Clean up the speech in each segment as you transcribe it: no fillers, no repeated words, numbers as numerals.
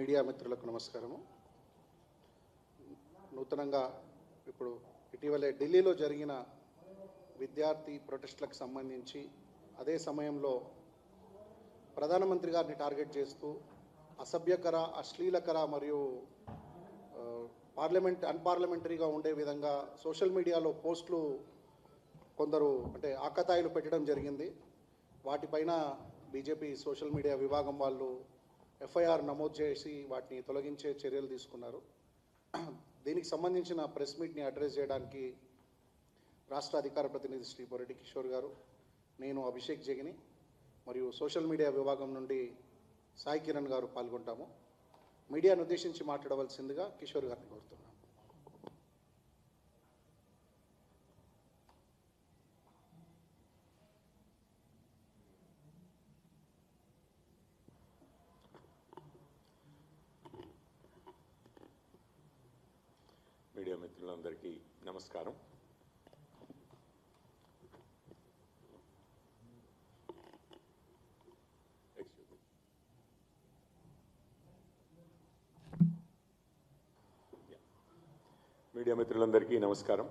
Media మిత్రులకు నమస్కారము. నూతనంగా ఇప్పుడు ఇటీవలే ఢిల్లీలో జరిగిన విద్యార్థి ప్రొటెస్ట్లకు సంబంధించి అదే సమయంలో ప్రధానమంత్రి గారిని టార్గెట్ చేస్తూ అసభ్యకర, అశ్లీలకర మరియు అన్పార్లమెంటరీగా ఉండే విధంగా సోషల్ మీడియాలో పోస్టులు కొందరు అంటే ఆకతాయిలు పెట్టడం జరిగింది. వాటిపైన బీజేపీ సోషల్ మీడియా విభాగం వాళ్ళు ఎఫ్ఐఆర్ నమోదు చేసి వాటిని తొలగించే చర్యలు తీసుకున్నారు. దీనికి సంబంధించిన ప్రెస్ మీట్ని అడ్రస్ చేయడానికి రాష్ట్ర అధికార ప్రతినిధి శ్రీ బొరెడ్డి కిషోర్ గారు, నేను అభిషేక్ జగిని మరియు సోషల్ మీడియా విభాగం నుండి సాయి కిరణ్ గారు పాల్గొంటాము. మీడియాను ఉద్దేశించి మాట్లాడవలసిందిగా కిషోర్ గారిని కోరుతున్నాను. మీడియా మిత్రులందరికీ నమస్కారం. మీడియా మిత్రులందరికీ నమస్కారం.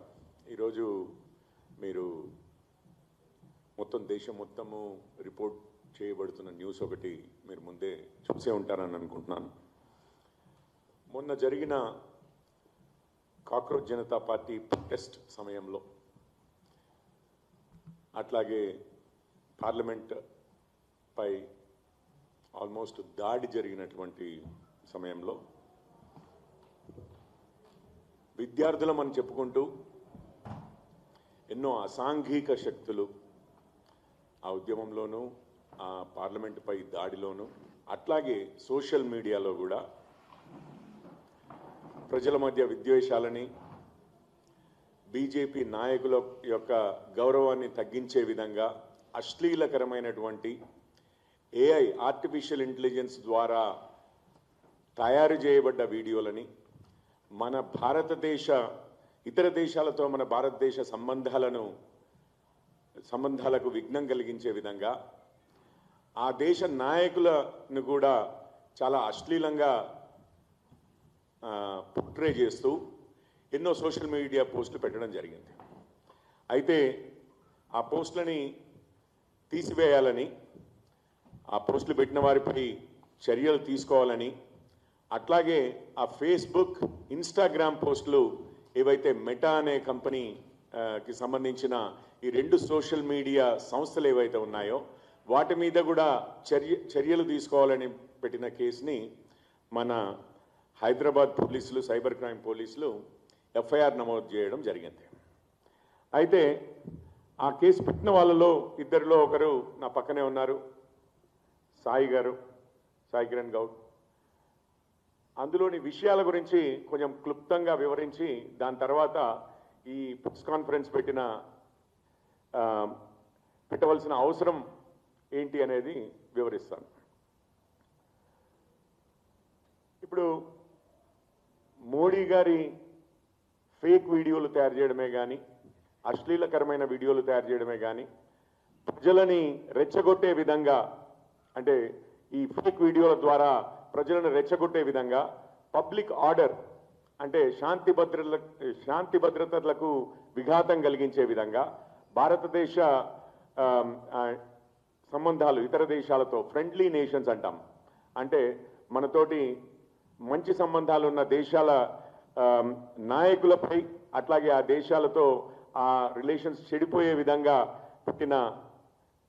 ఈరోజు మీరు దేశం మొత్తము రిపోర్ట్ చేయబడుతున్న న్యూస్ ఒకటి మీరు ముందే చూసే ఉంటారని అనుకుంటున్నాను. మొన్న జరిగిన కాక్రోచ్ జనతా పార్టీ ప్రొటెస్ట్ సమయంలో, అట్లాగే పార్లమెంట్ పై ఆల్మోస్ట్ దాడి జరిగినటువంటి సమయంలో విద్యార్థులం అని చెప్పుకుంటూ ఎన్నో అసాంఘిక శక్తులు ఆ ఉద్యమంలోనూ, ఆ పార్లమెంటుపై దాడిలోనూ, అట్లాగే సోషల్ మీడియాలో కూడా ప్రజల మధ్య విద్వేషాలని, బీజేపీ నాయకుల యొక్క గౌరవాన్ని తగ్గించే విధంగా అశ్లీలకరమైనటువంటి ఏఐ ఆర్టిఫిషియల్ ఇంటెలిజెన్స్ ద్వారా తయారు చేయబడ్డ వీడియోలని మన ఇతర దేశాలతో మన భారతదేశ సంబంధాలకు విఘ్నం కలిగించే విధంగా ఆ దేశ నాయకులను కూడా చాలా అశ్లీలంగా పోర్ట్రే చేస్తూ ఎన్నో సోషల్ మీడియా పోస్టులు పెట్టడం జరిగింది. అయితే ఆ పోస్టులని తీసివేయాలని, ఆ పోస్టులు పెట్టిన వారిపై చర్యలు తీసుకోవాలని, అట్లాగే ఆ ఫేస్బుక్, ఇన్స్టాగ్రామ్ పోస్టులు ఏవైతే మెటా అనే కంపెనీకి సంబంధించిన ఈ రెండు సోషల్ మీడియా సంస్థలు ఏవైతే ఉన్నాయో వాటి మీద కూడా చర్యలు తీసుకోవాలని పెట్టిన కేసుని మన హైదరాబాద్ పోలీసులు, సైబర్ క్రైమ్ పోలీసులు ఎఫ్ఐఆర్ నమోదు చేయడం జరిగింది. అయితే ఆ కేసు పెట్టిన వాళ్ళలో ఇద్దరిలో ఒకరు నా పక్కనే ఉన్నారు, సాయి కిరణ్ గౌడ్. అందులోని విషయాల గురించి కొంచెం క్లుప్తంగా వివరించి దాని తర్వాత ఈ ప్రెస్ కాన్ఫరెన్స్ పెట్టవలసిన అవసరం ఏంటి అనేది వివరిస్తాను. ఇప్పుడు మోడీ గారి ఫేక్ వీడియోలు తయారు చేయడమే కానీ, అశ్లీలకరమైన వీడియోలు తయారు చేయడమే కానీ, ప్రజలని రెచ్చగొట్టే విధంగా, అంటే ఈ ఫేక్ వీడియోల ద్వారా ప్రజలను రెచ్చగొట్టే విధంగా పబ్లిక్ ఆర్డర్ అంటే శాంతి భద్రతలకు విఘాతం కలిగించే విధంగా భారతదేశ సంబంధాలు ఇతర దేశాలతో, ఫ్రెండ్లీ నేషన్స్ అంటాం, అంటే మనతోటి మంచి సంబంధాలు ఉన్న దేశాల నాయకులపై, అట్లాగే ఆ దేశాలతో ఆ రిలేషన్స్ చెడిపోయే విధంగా పెట్టిన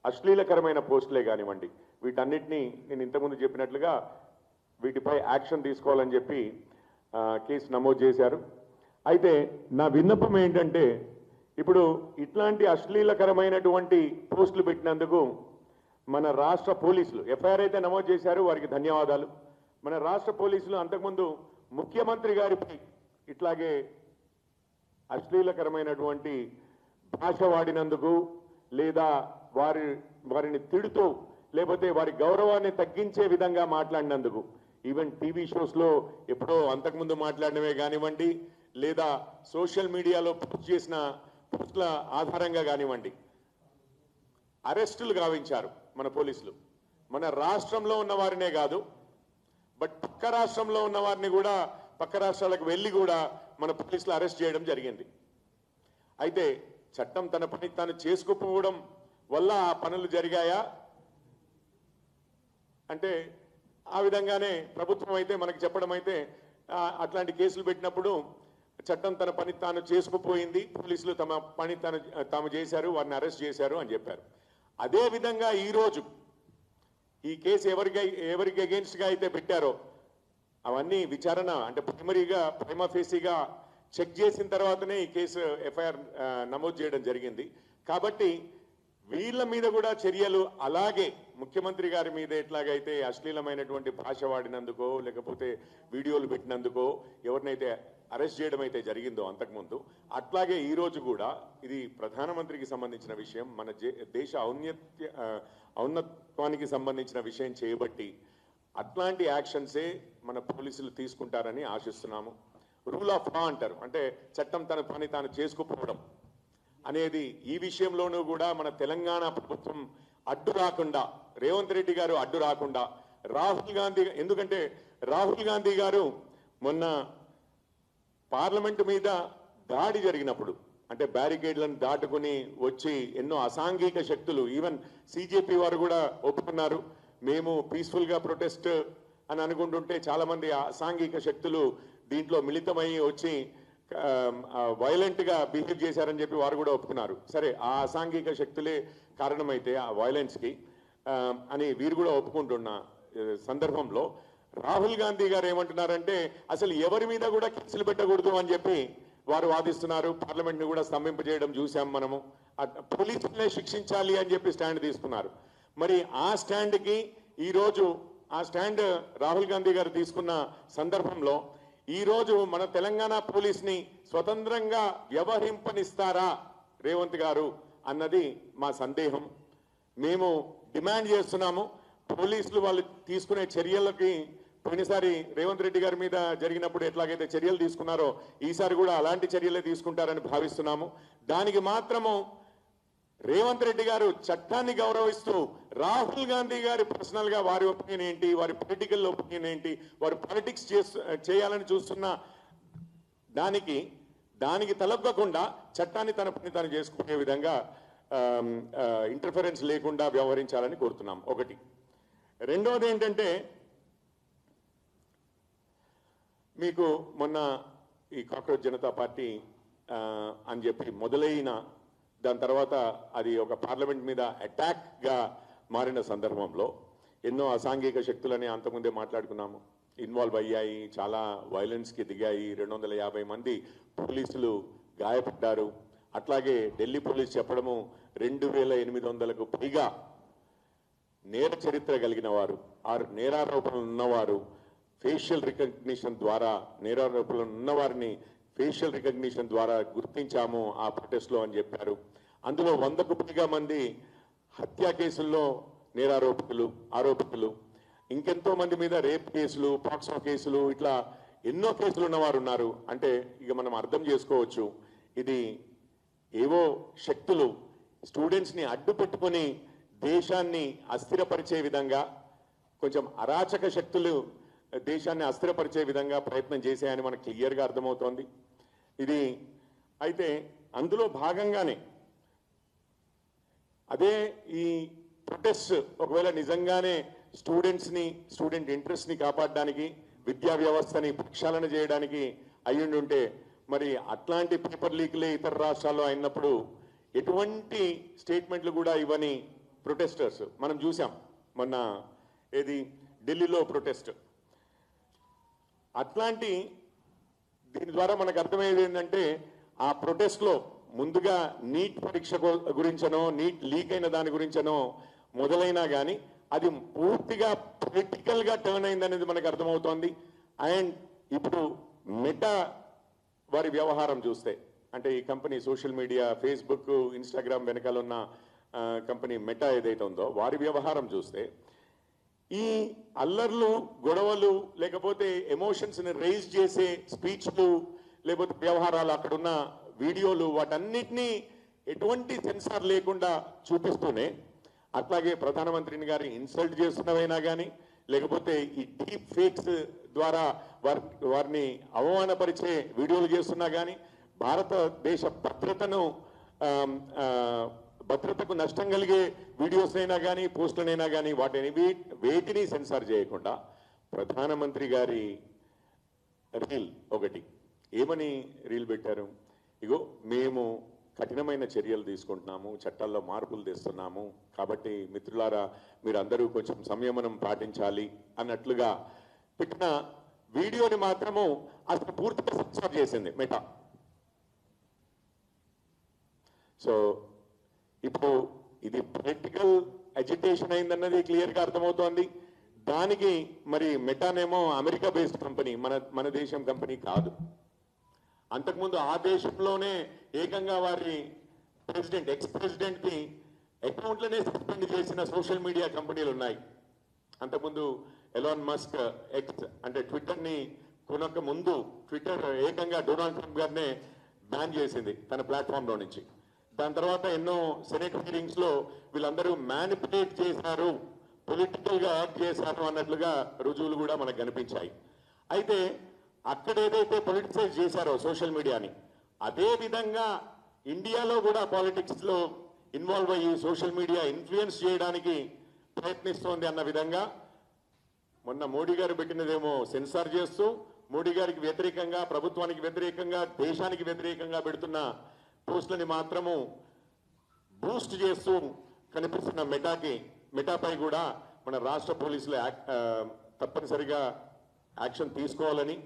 అశ్లీలకరమైన పోస్టులే కానివ్వండి, వీటన్నిటినీ నేను ఇంతకుముందు చెప్పినట్లుగా వీటిపై యాక్షన్ తీసుకోవాలని చెప్పి కేసు నమోదు చేశారు. అయితే నా విన్నపం ఏంటంటే, ఇప్పుడు ఇట్లాంటి అశ్లీలకరమైనటువంటి పోస్టులు పెట్టినందుకు మన రాష్ట్ర పోలీసులు ఎఫ్ఐఆర్ అయితే నమోదు చేశారు, వారికి ధన్యవాదాలు. మన రాష్ట్ర పోలీసులు అంతకుముందు ముఖ్యమంత్రి గారిపై ఇట్లాగే అశ్లీలకరమైనటువంటి భాష వాడినందుకు, లేదా వారిని తిడుతూ, లేకపోతే వారి గౌరవాన్ని తగ్గించే విధంగా మాట్లాడినందుకు, ఈవెన్ టీవీ షోస్లో ఎప్పుడో అంతకుముందు మాట్లాడడమే కానివ్వండి, లేదా సోషల్ మీడియాలో పోస్ట్ చేసిన పోస్టుల ఆధారంగా కానివ్వండి, అరెస్టులు గావించారు మన పోలీసులు. మన రాష్ట్రంలో ఉన్న వారినే కాదు, బట్ పక్క రాష్ట్రంలో ఉన్న వారిని కూడా పక్క రాష్ట్రాలకు వెళ్ళి కూడా మన పోలీసులు అరెస్ట్ చేయడం జరిగింది. అయితే చట్టం తన పని తాను చేసుకోకపోవడం వల్ల ఆ పనులు జరిగాయా అంటే ఆ విధంగానే ప్రభుత్వం అయితే మనకి చెప్పడం అయితే అట్లాంటి కేసులు పెట్టినప్పుడు చట్టం తన పని తాను చేసుకుపోయింది, పోలీసులు తమ పని తాము చేశారు, వారిని అరెస్ట్ చేశారు అని చెప్పారు. అదే విధంగా ఈరోజు ఈ కేసు ఎవరికి అగేన్స్ట్గా అయితే పెట్టారో అవన్నీ విచారణ అంటే ప్రైమా ఫేసీగా చెక్ చేసిన తర్వాతనే ఈ కేసు ఎఫ్ఐఆర్ నమోదు చేయడం జరిగింది. కాబట్టి వీళ్ళ మీద కూడా చర్యలు అలాగే ముఖ్యమంత్రి గారి మీద ఎట్లాగైతే అశ్లీలమైనటువంటి భాష వాడినందుకో లేకపోతే వీడియోలు పెట్టినందుకో ఎవరినైతే అరెస్ట్ చేయడం అయితే జరిగిందో అంతకుముందు, అట్లాగే ఈరోజు కూడా ఇది ప్రధానమంత్రికి సంబంధించిన విషయం, మన దేశ ఔన్నత్వానికి సంబంధించిన విషయం చేయబట్టి అట్లాంటి యాక్షన్సే మన పోలీసులు తీసుకుంటారని ఆశిస్తున్నాము. రూల్ ఆఫ్ లా అంటారు, అంటే చట్టం తన పని తాను చేసుకుపోవడం అనేది ఈ విషయంలోనూ కూడా మన తెలంగాణ ప్రభుత్వం అడ్డు రాకుండా, రేవంత్ రెడ్డి గారు అడ్డు రాకుండా, రాహుల్ గాంధీ, ఎందుకంటే రాహుల్ గాంధీ గారు మొన్న పార్లమెంటు మీద దాడి జరిగినప్పుడు అంటే బ్యారికేడ్లను దాటుకుని వచ్చి ఎన్నో అసాంఘిక శక్తులు, ఈవెన్ సిజేపీ వారు కూడా ఒప్పుకున్నారు, మేము పీస్ఫుల్గా ప్రొటెస్ట్ అని అనుకుంటుంటే చాలామంది అసాంఘిక శక్తులు దీంట్లో మిళితమై వచ్చి వైలెంట్గా బిహేవ్ చేశారని చెప్పి వారు కూడా ఒప్పుకున్నారు. సరే, ఆ అసాంఘిక శక్తులే కారణమైతే ఆ వైలెన్స్కి అని వీరు కూడా ఒప్పుకుంటున్న సందర్భంలో రాహుల్ గాంధీ గారు ఏమంటున్నారంటే అసలు ఎవరి మీద కూడా కేసులు పెట్టకూడదు అని చెప్పి వారు వాదిస్తున్నారు. పార్లమెంట్ని కూడా స్తంభింపజేయడం చూసాం మనము. పోలీసులనే శిక్షించాలి అని చెప్పి స్టాండ్ తీసుకున్నారు. మరి ఆ స్టాండ్కి ఈరోజు ఆ స్టాండ్ రాహుల్ గాంధీ గారు తీసుకున్న సందర్భంలో ఈరోజు మన తెలంగాణ పోలీస్ని స్వతంత్రంగా వ్యవహరింపనిస్తారా రేవంత్ గారు అన్నది మా సందేహం. మేము డిమాండ్ చేస్తున్నాము. పోలీసులు వాళ్ళు తీసుకునే చర్యలకి పోయినసారి రేవంత్ రెడ్డి గారి మీద జరిగినప్పుడు ఎట్లాగైతే చర్యలు తీసుకున్నారో ఈసారి కూడా అలాంటి చర్యలే తీసుకుంటారని భావిస్తున్నాము. దానికి మాత్రము రేవంత్ రెడ్డి గారు చట్టాన్ని గౌరవిస్తూ రాహుల్ గాంధీ గారి పర్సనల్ గా వారి ఒపీనియన్ ఏంటి, వారి పొలిటికల్ ఒపీనియన్ ఏంటి, వారు పాలిటిక్స్ చేయాలని చూస్తున్న దానికి తలొగ్గకుండా చట్టాన్ని తన పని తాను చేసుకునే విధంగా ఇంటర్ఫరెన్స్ లేకుండా వ్యవహరించాలని కోరుతున్నాం. ఒకటి. రెండవది ఏంటంటే మీకు మొన్న ఈ కాక్రోచ్ జనతా పార్టీ అని చెప్పి మొదలైన దాని తర్వాత అది ఒక పార్లమెంట్ మీద అటాక్గా మారిన సందర్భంలో ఎన్నో అసాంఘిక శక్తులని అంతకుముందే మాట్లాడుకున్నాము, ఇన్వాల్వ్ అయ్యాయి, చాలా వైలెన్స్కి దిగాయి, 250 మంది పోలీసులు గాయపడ్డారు. అట్లాగే ఢిల్లీ పోలీస్ చెప్పడము 2800కు పైగా నేర చరిత్ర కలిగిన వారు, నేరారోపణలు ఉన్నవారు ఫేషియల్ రికగ్నిషన్ ద్వారా నేరారోపణలు ఉన్నవారిని ఫేషియల్ రికగ్నిషన్ ద్వారా గుర్తించాము ఆ ప్రొటెస్ట్లో అని చెప్పారు. అందులో 100కు పైగా మంది హత్యా కేసుల్లో ఆరోపితులు, ఇంకెంతో మంది మీద రేప్ కేసులు, పాక్సో కేసులు, ఇట్లా ఎన్నో కేసులు ఉన్నవారు ఉన్నారు. అంటే ఇక మనం అర్థం చేసుకోవచ్చు, ఇది ఏవో శక్తులు స్టూడెంట్స్ని అడ్డు పెట్టుకొని దేశాన్ని అస్థిరపరిచే విధంగా, కొంచెం అరాచక శక్తులు దేశాన్ని అస్థిరపరిచే విధంగా ప్రయత్నం చేశాయని మనకు క్లియర్గా అర్థమవుతోంది. ఇది అయితే అందులో భాగంగానే అదే ఈ ప్రొటెస్ట్ ఒకవేళ నిజంగానే స్టూడెంట్ ఇంట్రెస్ట్ని కాపాడడానికి, విద్యా వ్యవస్థని ప్రక్షాళన చేయడానికి అయ్యుండుంటే మరి అట్లాంటి పేపర్ లీక్లే ఇతర రాష్ట్రాల్లో అయినప్పుడు ఎటువంటి స్టేట్మెంట్లు కూడా ఇవ్వని ప్రొటెస్టర్స్ మనం చూసాం. మొన్న ఢిల్లీలో ప్రొటెస్ట్. అట్లాంటి దీని ద్వారా మనకు అర్థమయ్యేది ఏంటంటే ఆ ప్రొటెస్ట్లో ముందుగా నీట్ పరీక్ష గురించనో, నీట్ లీక్ అయిన దాని గురించనో మొదలైనా కానీ అది పూర్తిగా పొలిటికల్గా టర్న్ అయిందనేది మనకు అర్థమవుతోంది. అండ్ ఇప్పుడు మెటా వారి వ్యవహారం చూస్తే, అంటే ఈ company social media, Facebook, Instagram వెనకాల ఉన్న కంపెనీ మెటా ఏదైతే ఉందో వారి వ్యవహారం చూస్తే ఈ అల్లర్లు, గొడవలు, లేకపోతే ఎమోషన్స్ని రైజ్ చేసే స్పీచ్లు, లేకపోతే వ్యవహారాలు, అక్కడున్న వీడియోలు, వాటన్నిటినీ ఎటువంటి సెన్సార్ లేకుండా చూపిస్తూనే అట్లాగే ప్రధానమంత్రిని గారిని ఇన్సల్ట్ చేస్తున్నవైనా కానీ, లేకపోతే ఈ డీప్ ఫేక్స్ ద్వారా వారిని అవమానపరిచే వీడియోలు చేస్తున్నా కానీ భారతదేశ భద్రతకు నష్టం కలిగే వీడియోస్ అయినా కానీ పోస్టులనైనా కానీ వేటిని సెన్సార్ చేయకుండా ప్రధానమంత్రి గారి రీల్ ఒకటి ఏమని రీల్ పెట్టారు, ఇగో మేము కఠినమైన చర్యలు తీసుకుంటున్నాము, చట్టాల్లో మార్పులు తెస్తున్నాము, కాబట్టి మిత్రులారా మీరందరూ కొంచెం సంయమనం పాటించాలి అన్నట్లుగా పెట్టిన వీడియోని మాత్రము అసలు పూర్తిగా సెన్సార్ చేసింది మెటా. సో ఇప్పుడు ఇది పొలిటికల్ అజిటేషన్ అయిందన్నది క్లియర్గా అర్థమవుతోంది. దానికి మరి మెటానేమో అమెరికా బేస్డ్ కంపెనీ, మన దేశం కంపెనీ కాదు. అంతకుముందు ఆ దేశంలోనే ఏకంగా వారి ప్రెసిడెంట్ ఎక్స్ ప్రెసిడెంట్కి అకౌంట్లనే సస్పెండ్ చేసిన సోషల్ మీడియా కంపెనీలు ఉన్నాయి. అంతకుముందు ఎలాన్ మస్క్ ఎక్స్ అంటే ట్విట్టర్ని కొనక ముందు ట్విట్టర్ ఏకంగా డొనాల్డ్ ట్రంప్ గారినే బ్యాన్ చేసింది తన ప్లాట్ఫామ్లో నుంచి. దాని తర్వాత ఎన్నో సెనేట్ హీరింగ్స్ లో వీళ్ళందరూ మ్యానిపులేట్ చేశారు, పొలిటికల్ గా యాక్ట్ చేశారు అన్నట్లుగా రుజువులు కూడా మనకు కనిపించాయి. అయితే అక్కడ ఏదైతే పొలిటిసైజ్ చేశారో సోషల్ మీడియాని, అదే విధంగా ఇండియాలో కూడా పాలిటిక్స్ లో ఇన్వాల్వ్ అయ్యి సోషల్ మీడియా ఇన్ఫ్లుయెన్స్ చేయడానికి ప్రయత్నిస్తోంది అన్న విధంగా మొన్న మోడీ గారు పెట్టినదేమో సెన్సార్ చేస్తూ మోడీ గారికి వ్యతిరేకంగా, ప్రభుత్వానికి వ్యతిరేకంగా, దేశానికి వ్యతిరేకంగా పెడుతున్న పోస్టులని మాత్రము బూస్ట్ చేస్తూ కనిపిస్తున్న మెటాపై కూడా మన రాష్ట్ర పోలీసులు తప్పనిసరిగా యాక్షన్ తీసుకోవాలని,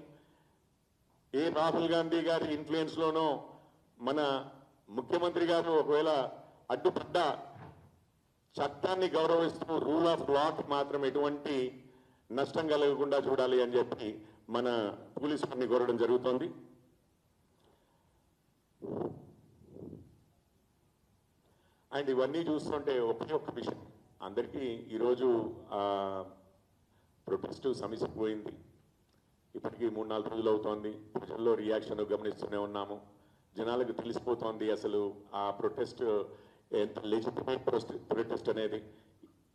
ఏ రాహుల్ గాంధీ గారి ఇన్ఫ్లుయెన్స్ లోనో మన ముఖ్యమంత్రి గారు ఒకవేళ అడ్డుపడ్డ చట్టాన్ని గౌరవిస్తూ రూల్ ఆఫ్ లాకి మాత్రం ఎటువంటి నష్టం కలగకుండా చూడాలి అని చెప్పి మన పోలీసు వారిని కోరడం జరుగుతోంది. అండ్ ఇవన్నీ చూస్తుంటే ఒకే ఒక్క విషయం, అందరికీ ఈరోజు ప్రొటెస్ట్ సమసిపోయింది. ఇప్పటికీ 3-4 రోజులు అవుతోంది. ప్రజల్లో రియాక్షన్ గమనిస్తూనే ఉన్నాము. జనాలకు తెలిసిపోతోంది అసలు ఆ ప్రొటెస్ట్ ఎంత లెజిటిమేట్ ప్రొటెస్ట్ అనేది.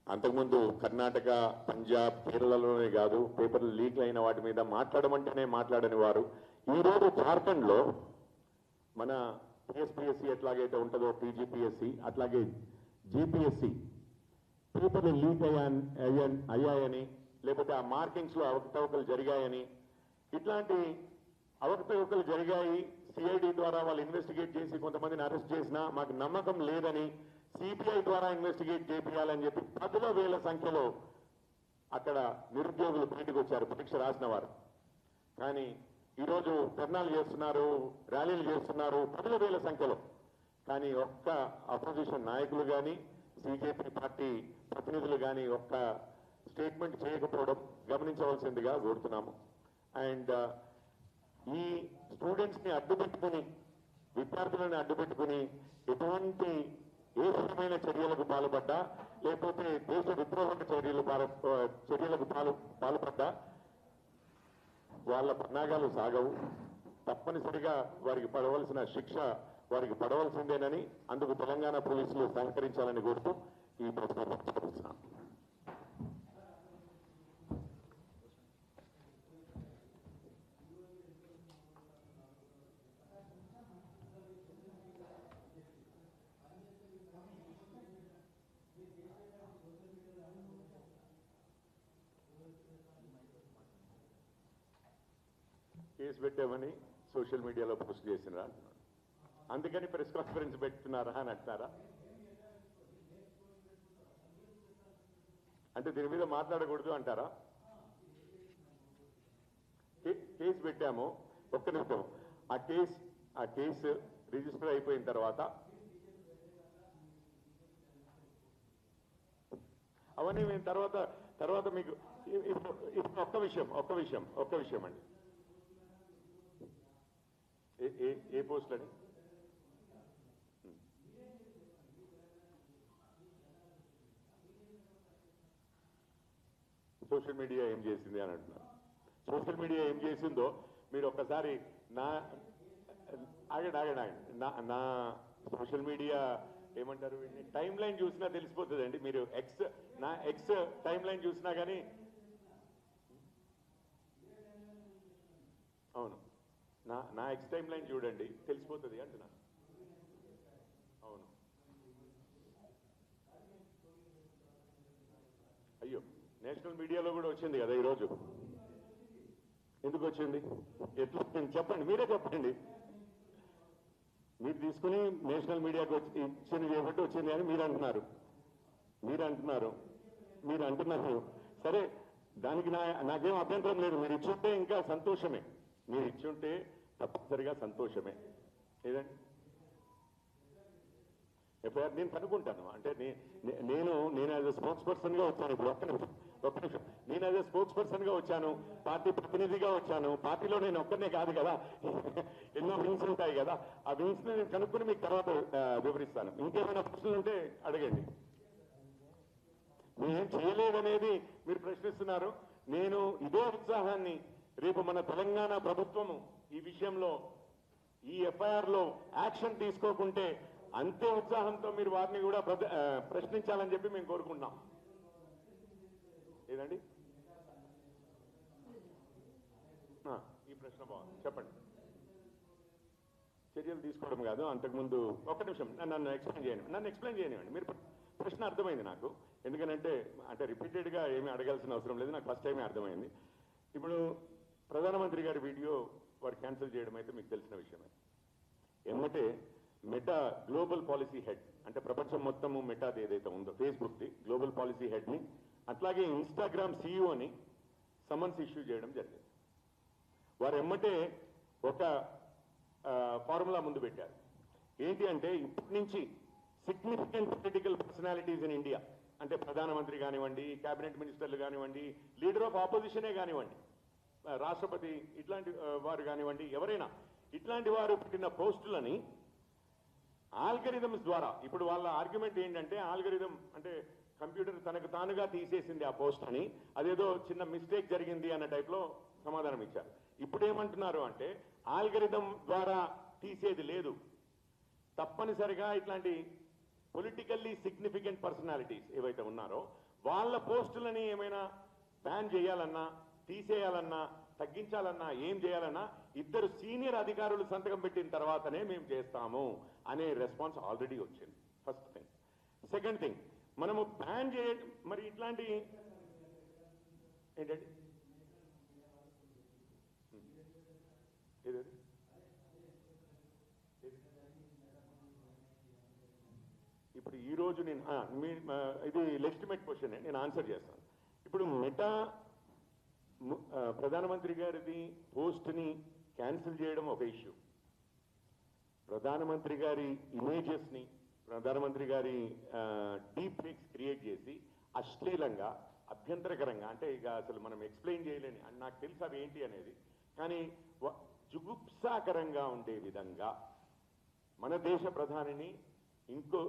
అంతకుముందు కర్ణాటక, పంజాబ్, కేరళలోనే కాదు, పేపర్లు లీక్ అయిన వాటి మీద మాట్లాడమంటేనే మాట్లాడని వారు ఈరోజు జార్ఖండ్లో మన టీఎస్పీఎస్సీ ఎట్లాగైతే ఉంటుందో టీజీపీఎస్సీ, అట్లాగే జీపీఎస్సీ పేపర్లు లీక్ అయ్యాయని, లేకపోతే ఆ మార్కింగ్స్లో అవకతవకలు జరిగాయని, ఇట్లాంటి అవకతవకలు జరిగాయి, సిఐడి ద్వారా వాళ్ళు ఇన్వెస్టిగేట్ చేసి కొంతమందిని అరెస్ట్ చేసినా మాకు నమ్మకం లేదని సిబిఐ ద్వారా ఇన్వెస్టిగేట్ చేయాలని చెప్పి 10,000 సంఖ్యలో అక్కడ నిరుద్యోగులు బయటకు వచ్చారు పరీక్ష రాసిన వారు. కానీ ఈరోజు ధర్నాలు చేస్తున్నారు, ర్యాలీలు చేస్తున్నారు 10,000 సంఖ్యలో. కానీ ఒక్క అపోజిషన్ నాయకులు కానీ, సిజేపీ పార్టీ ప్రతినిధులు కానీ ఒక్క స్టేట్మెంట్ చేయకపోవడం గమనించవలసిందిగా కోరుతున్నాము. అండ్ ఈ స్టూడెంట్స్ని అడ్డుపెట్టుకుని, విద్యార్థులను అడ్డుపెట్టుకుని ఎటువంటి ఏ రకమైన చర్యలకు పాల్పడ్డా, లేకపోతే దేశ విద్రోహక చర్యలకు పాల్పడ్డా వాళ్ళ పన్నాగాలు సాగవు. తప్పనిసరిగా వారికి పడవలసిన శిక్ష వారికి పడవలసిందేనని, అందుకు తెలంగాణ పోలీసులు సహకరించాలని కోరుతూ ఈ ప్రశ్న చేస్తున్నాను. కేసు పెట్టామని సోషల్ మీడియాలో పోస్ట్ చేసినారా, అందుకని ప్రెస్ కాన్ఫరెన్స్ పెడుతున్నారా అని అంటున్నారా? అంటే దీని మీద మాట్లాడకూడదు అంటారా? కేసు పెట్టాము, ఒక్క నిమిషం. ఆ కేసు రిజిస్టర్ అయిపోయిన తర్వాత అవన్నీ మేము తర్వాత మీకు ఒక్క విషయం అండి. ఏ పోస్టులని సోషల్ మీడియా ఏం చేసింది అని అంటున్నారు. సోషల్ మీడియా ఏం చేసిందో మీరు ఒక్కసారి ఆగండి నా సోషల్ మీడియా ఏమంటారు టైం లైన్ చూసినా తెలిసిపోతుందండి. మీరు నా ఎక్స్ టైం లైన్ చూసినా కానీ నా ఎక్స్ టైం లైన్ చూడండి, తెలిసిపోతుంది అంటున్నా. అవును. అయ్యో, నేషనల్ మీడియాలో కూడా వచ్చింది కదా ఈరోజు. ఎందుకు వచ్చింది, ఎట్లా వచ్చింది చెప్పండి, మీరే చెప్పండి. మీరు తీసుకుని నేషనల్ మీడియాకి వచ్చి ఇచ్చింది చేయబట్టి వచ్చింది అని మీరు అంటున్నారు. సరే, దానికి నాకేం అభ్యంతరం లేదు. మీరు ఇచ్చుంటే ఇంకా సంతోషమే, మీరు ఇచ్చుంటే తప్పనిసరిగా సంతోషమే. ఏదండి ఎఫ్ఐఆర్ నేను కనుక్కుంటాను. అంటే నేను యాజ్ ఎ స్పోక్స్ పర్సన్గా వచ్చాను. ఇప్పుడు ఒక్క నిమిషం, నేను యాజ్ ఎ స్పోక్స్ పర్సన్గా వచ్చాను, పార్టీ ప్రతినిధిగా వచ్చాను. పార్టీలో నేను ఒక్కనే కాదు కదా, ఎన్నో వింగ్స్ ఉంటాయి కదా. ఆ వింగ్స్ నేను కనుక్కుని మీకు తర్వాత వివరిస్తాను. ఇంకేమైనా ప్రశ్నలు ఉంటే అడగండి. నేనేం చేయలేదనేది మీరు ప్రశ్నిస్తున్నారు. నేను ఇదే ఉత్సాహాన్ని రేపు మన తెలంగాణ ప్రభుత్వము ఈ విషయంలో ఈ ఎఫ్ఐఆర్లో యాక్షన్ తీసుకోకుంటే అంతే ఉత్సాహంతో మీరు వారిని కూడా ప్రశ్నించాలని చెప్పి మేము కోరుకుంటున్నాం. ఏదండి ఈ ప్రశ్న బాగుంది, చెప్పండి. చర్యలు తీసుకోవడం కాదు, అంతకుముందు ఒక్క నిమిషం నన్ను ఎక్స్ప్లెయిన్ చేయనివ్వండి. మీరు ప్రశ్న అర్థమైంది నాకు. ఎందుకంటే రిపీటెడ్గా ఏమీ అడగాల్సిన అవసరం లేదు, నాకు ఫస్ట్ టైమే అర్థమైంది. ఇప్పుడు ప్రధానమంత్రి గారి వీడియో వారు క్యాన్సిల్ చేయడం అయితే మీకు తెలిసిన విషయమే. ఏమంటే మెటా గ్లోబల్ పాలసీ హెడ్, అంటే ప్రపంచం మొత్తము మెటాది ఏదైతే ఉందో ఫేస్బుక్ది గ్లోబల్ పాలసీ హెడ్ని, అట్లాగే ఇన్స్టాగ్రామ్ సీఈఓని సమన్స్ ఇష్యూ చేయడం జరిగింది. వారు ఎమ్మటే ఒక ఫార్ములా ముందు పెట్టారు. ఏంటి అంటే, ఇప్పటి నుంచి significant political personalities in India, అంటే ప్రధానమంత్రి కానివ్వండి, క్యాబినెట్ మినిస్టర్లు కానివ్వండి, లీడర్ ఆఫ్ ఆపోజిషనే కానివ్వండి, రాష్ట్రపతి ఇట్లాంటి వారు కానివ్వండి, ఎవరైనా ఇట్లాంటి వారు పెట్టిన పోస్టులని ఆల్గరిథమ్స్ ద్వారా, ఇప్పుడు వాళ్ళ ఆర్గ్యుమెంట్ ఏంటంటే ఆల్గరిథం అంటే కంప్యూటర్ తనకు తానుగా తీసేసింది ఆ పోస్ట్ అని, అదేదో చిన్న మిస్టేక్ జరిగింది అన్న టైప్లో సమాధానం ఇచ్చారు. ఇప్పుడు ఏమంటున్నారు అంటే ఆల్గరిథం ద్వారా తీసేది లేదు, తప్పనిసరిగా ఇట్లాంటి పొలిటికల్లీ సిగ్నిఫికెంట్ పర్సనాలిటీస్ ఏవైతే ఉన్నారో వాళ్ళ పోస్టులని ఏమైనా బ్యాన్ చేయాలన్నా, తీసేయాలన్నా, తగ్గించాలన్నా, ఏం చేయాలన్నా ఇద్దరు సీనియర్ అధికారులు సంతకం పెట్టిన తర్వాతనే మేము చేస్తాము అనే రెస్పాన్స్ ఆల్రెడీ వచ్చింది. First thing. సెకండ్ థింగ్, మనము బ్యాన్ మరి ఇట్లాంటి ఏంటంటే ఏదది ఇప్పుడు ఈరోజు నేను ఇది లెజిటిమేట్ క్వశ్చన్, నేను ఆన్సర్ చేస్తాను. ఇప్పుడు మెటా ప్రధానమంత్రి గారిది పోస్ట్ని క్యాన్సిల్ చేయడం ఒక ఇష్యూ, ప్రధానమంత్రి గారి ఇమేజెస్ని, ప్రధానమంత్రి గారి డీప్ ఫేక్స్ క్రియేట్ చేసి అశ్లీలంగా, అభ్యంతరకరంగా, అంటే ఇక అసలు మనం ఎక్స్ప్లెయిన్ చేయలేని, నాకు తెలుసు అవి ఏంటి అనేది, కానీ జుగుప్సాకరంగా ఉండే విధంగా మన దేశ ప్రధానిని ఇంకో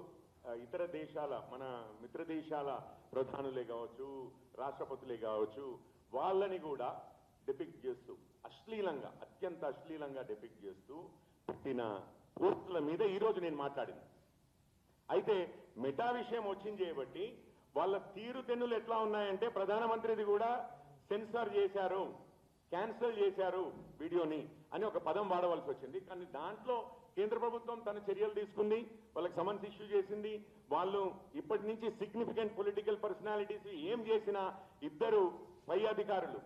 ఇతర దేశాల, మన మిత్ర దేశాల ప్రధానులే కావచ్చు, రాష్ట్రపతులే కావచ్చు, వాళ్ళని కూడా డెపిక్ట్ చేస్తూ అశ్లీలంగా, అత్యంత అశ్లీలంగా డెపిక్ట్ చేస్తూ పుట్టిన పోస్టుల మీద ఈరోజు నేను మాట్లాడింది. అయితే మెటా విషయం వచ్చింది చేయబట్టి వాళ్ళ తీరుతెన్నులు ఎట్లా ఉన్నాయంటే, ప్రధానమంత్రిది కూడా సెన్సార్ చేశారు, క్యాన్సిల్ చేశారు వీడియోని అని ఒక పదం వాడవలసి వచ్చింది. కానీ దాంట్లో కేంద్ర ప్రభుత్వం తన చర్యలు తీసుకుంది, వాళ్ళకి సమన్స్ ఇష్యూ చేసింది. వాళ్ళు ఇప్పటి నుంచి సిగ్నిఫికెంట్ పొలిటికల్ పర్సనాలిటీస్ ఏం చేసినా ఇద్దరు పై అధికారులు,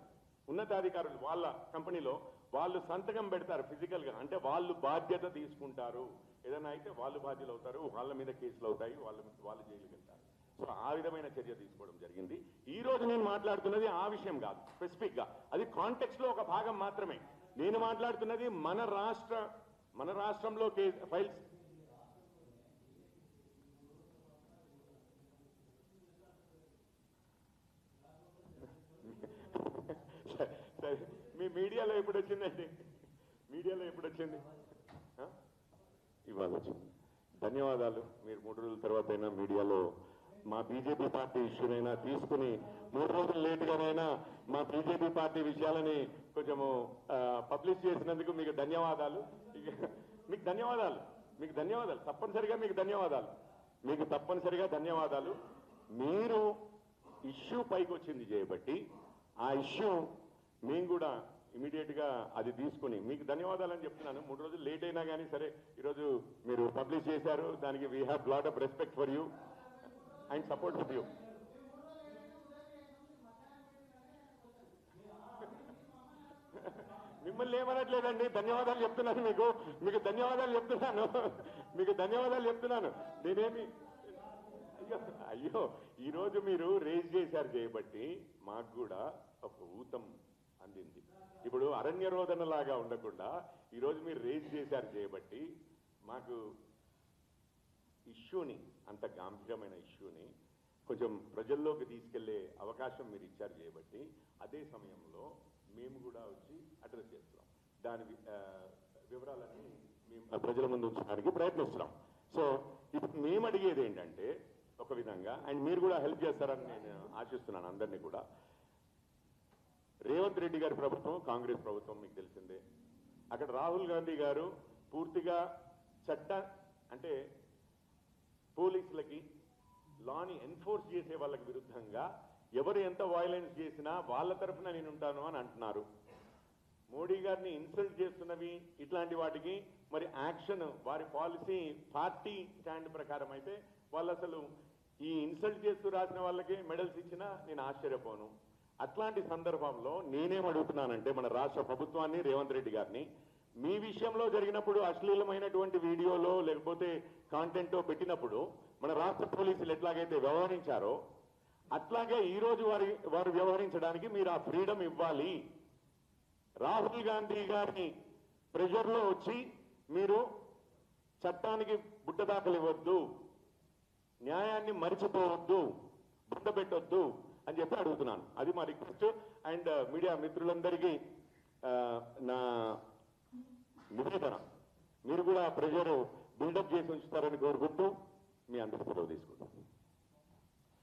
ఉన్నతాధికారులు వాళ్ళ కంపెనీలో వాళ్ళు సంతకం పెడతారు ఫిజికల్గా, అంటే వాళ్ళు బాధ్యత తీసుకుంటారు. ఏదైనా అయితే వాళ్ళు బాధ్యులు అవుతారు, వాళ్ళ మీద కేసులు అవుతాయి, వాళ్ళు జైలుకి వెళ్తారు. సో ఆ విధమైన చర్య తీసుకోవడం జరిగింది. ఈ రోజు నేను మాట్లాడుతున్నది ఆ విషయం కాదు, స్పెసిఫిక్ గా అది కాంటెక్స్ట్ లో ఒక భాగం మాత్రమే. నేను మాట్లాడుతున్నది మన రాష్ట్రంలో ఫైల్స్ మీ మీడియాలో ఎప్పుడు వచ్చిందండి? మీడియాలో ఎప్పుడు వచ్చింది? ఇవాళ వచ్చింది. ధన్యవాదాలు. మీరు 3 రోజుల తర్వాత అయినా మీడియాలో మా బీజేపీ పార్టీ ఇష్యూనైనా తీసుకుని 3 రోజులు లేటుగానైనా మా బీజేపీ పార్టీ విషయాలని కొంచెము పబ్లిష్ చేసినందుకు మీకు ధన్యవాదాలు. మీకు ధన్యవాదాలు, తప్పనిసరిగా మీకు ధన్యవాదాలు. మీరు ఇష్యూ పైకి వచ్చింది చేయబట్టి ఆ ఇష్యూ మేము కూడా ఇమీడియట్గా అది తీసుకుని మీకు ధన్యవాదాలని చెప్తున్నాను. 3 రోజులు లేట్ అయినా కానీ సరే ఈరోజు మీరు పబ్లిష్ చేశారు. దానికి we have lot of respect for you and support with you. మిమ్మల్ని ఏమనట్లేదండి, ధన్యవాదాలు చెప్తున్నాను. మీకు ధన్యవాదాలు చెప్తున్నాను. మీకు ధన్యవాదాలు చెప్తున్నాను. నేనేమి అయ్యో ఈరోజు మీరు రేజ్ చేశారు చేయబట్టి మాకు కూడా ఒక ఊతం అందింది. ఇప్పుడు అరణ్య రోదన లాగా ఉండకుండా ఈరోజు మీరు రేజ్ చేశారు చేయబట్టి మాకు ఇష్యూని, అంత గంభీరమైన ఇష్యూని కొంచెం ప్రజల్లోకి తీసుకెళ్లే అవకాశం మీరు ఇచ్చారు చేయబట్టి అదే సమయంలో మేము కూడా వచ్చి అడ్రస్ చేస్తున్నాం. దాని వివరాలన్నీ మేము ప్రజల ముందు ఉంచడానికి ప్రయత్నిస్తున్నాం. సో ఇప్పుడు మేము అడిగేది ఏంటంటే ఒక విధంగా, అండ్ మీరు కూడా హెల్ప్ చేస్తారని నేను ఆశిస్తున్నాను అందరినీ కూడా. రేవంత్ రెడ్డి గారి ప్రభుత్వం కాంగ్రెస్ ప్రభుత్వం మీకు తెలిసిందే. అక్కడ రాహుల్ గాంధీ గారు పూర్తిగా అంటే పోలీసులకి లాని ఎన్ఫోర్స్ చేసే వాళ్ళకి విరుద్ధంగా ఎవరు ఎంత వైలెన్స్ చేసినా వాళ్ళ తరఫున నేను ఉంటాను అని అంటున్నారు. మోడీ గారిని ఇన్సల్ట్ చేస్తున్నవి ఇట్లాంటి వాటికి మరి యాక్షన్ వారి పాలసీ పార్టీ స్టాండ్ ప్రకారం అయితే వాళ్ళు అసలు ఈ ఇన్సల్ట్ చేస్తూ రాసిన వాళ్ళకి మెడల్స్ ఇచ్చినా నేను ఆశ్చర్యపోను. అట్లాంటి సందర్భంలో నేనేం అడుగుతున్నానంటే మన రాష్ట్ర ప్రభుత్వాన్ని, రేవంత్ రెడ్డి గారిని, మీ విషయంలో జరిగినప్పుడు అశ్లీలమైనటువంటి వీడియోలో లేకపోతే కాంటెంటో పెట్టినప్పుడు మన రాష్ట్ర పోలీసులు ఎట్లాగైతే వ్యవహరించారో అట్లాగే ఈరోజు వారు వ్యవహరించడానికి మీరు ఆ ఫ్రీడమ్ ఇవ్వాలి. రాహుల్ గాంధీ గారిని ప్రెషర్లో వచ్చి మీరు చట్టానికి బుట్టదాఖలు ఇవ్వద్దు, న్యాయాన్ని మరిచిపోవద్దు, బుట్ట పెట్టొద్దు అని చెప్పి అడుగుతున్నాను. అది మా రిక్వెస్ట్. అండ్ మీడియా మిత్రులందరికీ నా నివేదన, మీరు కూడా ప్రెషర్ బిల్డప్ చేసి ఉంచుతారని కోరుకుంటూ మీ అందరి సెలవు తీసుకుంటాం.